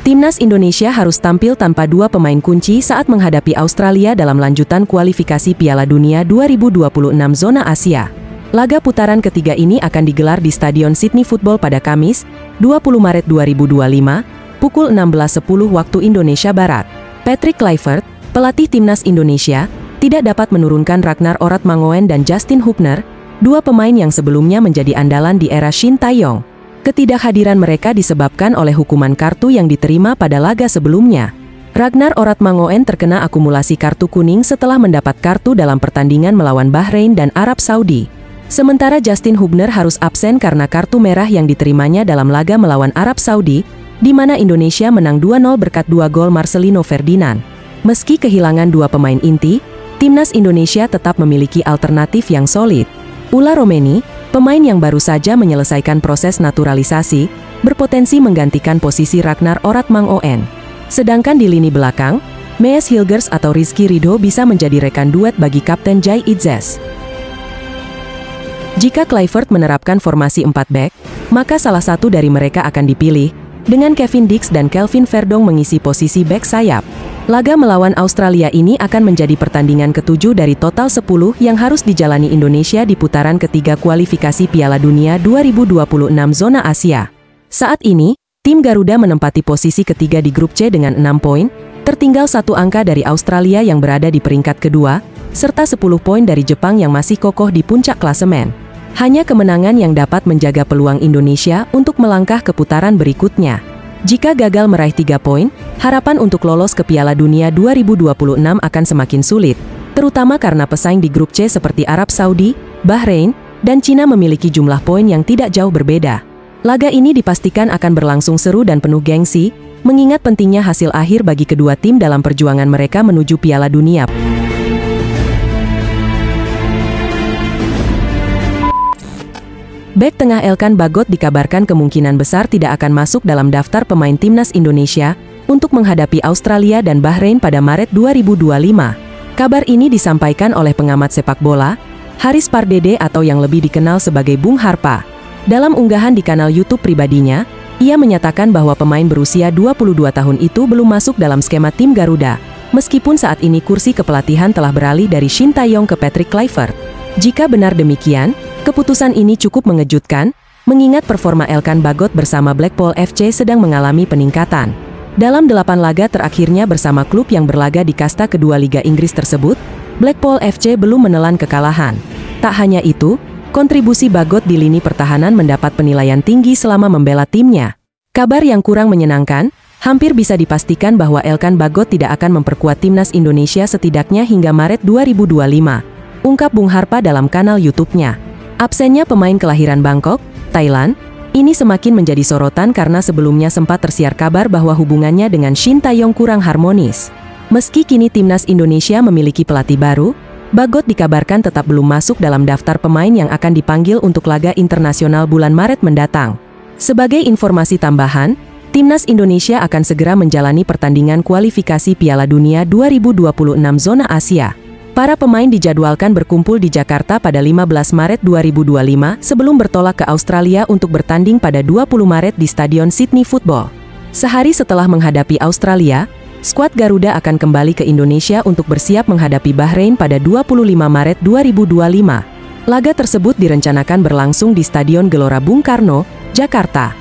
Timnas Indonesia harus tampil tanpa dua pemain kunci saat menghadapi Australia dalam lanjutan kualifikasi Piala Dunia 2026 zona Asia. Laga putaran ketiga ini akan digelar di Stadion Sydney Football pada Kamis, 20 Maret 2025, pukul 16.10 waktu Indonesia Barat. Patrick Kluivert, pelatih Timnas Indonesia, tidak dapat menurunkan Ragnar Oratmangoen dan Justin Hubner, dua pemain yang sebelumnya menjadi andalan di era Shin Tae-yong. Ketidakhadiran mereka disebabkan oleh hukuman kartu yang diterima pada laga sebelumnya. Ragnar Oratmangoen terkena akumulasi kartu kuning setelah mendapat kartu dalam pertandingan melawan Bahrain dan Arab Saudi. Sementara Justin Hubner harus absen karena kartu merah yang diterimanya dalam laga melawan Arab Saudi, di mana Indonesia menang 2-0 berkat 2 gol Marcelino Ferdinand. Meski kehilangan dua pemain inti, Timnas Indonesia tetap memiliki alternatif yang solid. Ula Romeni, pemain yang baru saja menyelesaikan proses naturalisasi, berpotensi menggantikan posisi Ragnar Oratmangoen. Sedangkan di lini belakang, Mees Hilgers atau Rizky Ridho bisa menjadi rekan duet bagi Kapten Jai Itzes. Jika Kluivert menerapkan formasi 4 back, maka salah satu dari mereka akan dipilih, dengan Kevin Dix dan Kelvin Verdong mengisi posisi back sayap. Laga melawan Australia ini akan menjadi pertandingan ke-7 dari total 10 yang harus dijalani Indonesia di putaran ketiga kualifikasi Piala Dunia 2026 zona Asia. Saat ini, tim Garuda menempati posisi ketiga di grup C dengan 6 poin, tertinggal 1 angka dari Australia yang berada di peringkat kedua, serta 10 poin dari Jepang yang masih kokoh di puncak klasemen. Hanya kemenangan yang dapat menjaga peluang Indonesia untuk melangkah ke putaran berikutnya. Jika gagal meraih 3 poin, harapan untuk lolos ke Piala Dunia 2026 akan semakin sulit, terutama karena pesaing di grup C seperti Arab Saudi, Bahrain, dan Cina memiliki jumlah poin yang tidak jauh berbeda. Laga ini dipastikan akan berlangsung seru dan penuh gengsi, mengingat pentingnya hasil akhir bagi kedua tim dalam perjuangan mereka menuju Piala Dunia. Bek tengah Elkan Bagot dikabarkan kemungkinan besar tidak akan masuk dalam daftar pemain Timnas Indonesia untuk menghadapi Australia dan Bahrain pada Maret 2025. Kabar ini disampaikan oleh pengamat sepak bola, Haris Pardede atau yang lebih dikenal sebagai Bung Harpa. Dalam unggahan di kanal YouTube pribadinya, ia menyatakan bahwa pemain berusia 22 tahun itu belum masuk dalam skema tim Garuda, meskipun saat ini kursi kepelatihan telah beralih dari Shin Tae-yong ke Patrick Kluivert. Jika benar demikian, keputusan ini cukup mengejutkan, mengingat performa Elkan Bagot bersama Blackpool FC sedang mengalami peningkatan. Dalam 8 laga terakhirnya bersama klub yang berlaga di kasta kedua Liga Inggris tersebut, Blackpool FC belum menelan kekalahan. Tak hanya itu, kontribusi Bagot di lini pertahanan mendapat penilaian tinggi selama membela timnya. Kabar yang kurang menyenangkan, hampir bisa dipastikan bahwa Elkan Bagot tidak akan memperkuat Timnas Indonesia setidaknya hingga Maret 2025, ungkap Bung Harpa dalam kanal YouTube-nya. Absennya pemain kelahiran Bangkok, Thailand, ini semakin menjadi sorotan karena sebelumnya sempat tersiar kabar bahwa hubungannya dengan Shin Tae-yong kurang harmonis. Meski kini Timnas Indonesia memiliki pelatih baru, Bagot dikabarkan tetap belum masuk dalam daftar pemain yang akan dipanggil untuk laga internasional bulan Maret mendatang. Sebagai informasi tambahan, Timnas Indonesia akan segera menjalani pertandingan kualifikasi Piala Dunia 2026 zona Asia. Para pemain dijadwalkan berkumpul di Jakarta pada 15 Maret 2025 sebelum bertolak ke Australia untuk bertanding pada 20 Maret di Stadion Sydney Football. Sehari setelah menghadapi Australia, skuad Garuda akan kembali ke Indonesia untuk bersiap menghadapi Bahrain pada 25 Maret 2025. Laga tersebut direncanakan berlangsung di Stadion Gelora Bung Karno, Jakarta.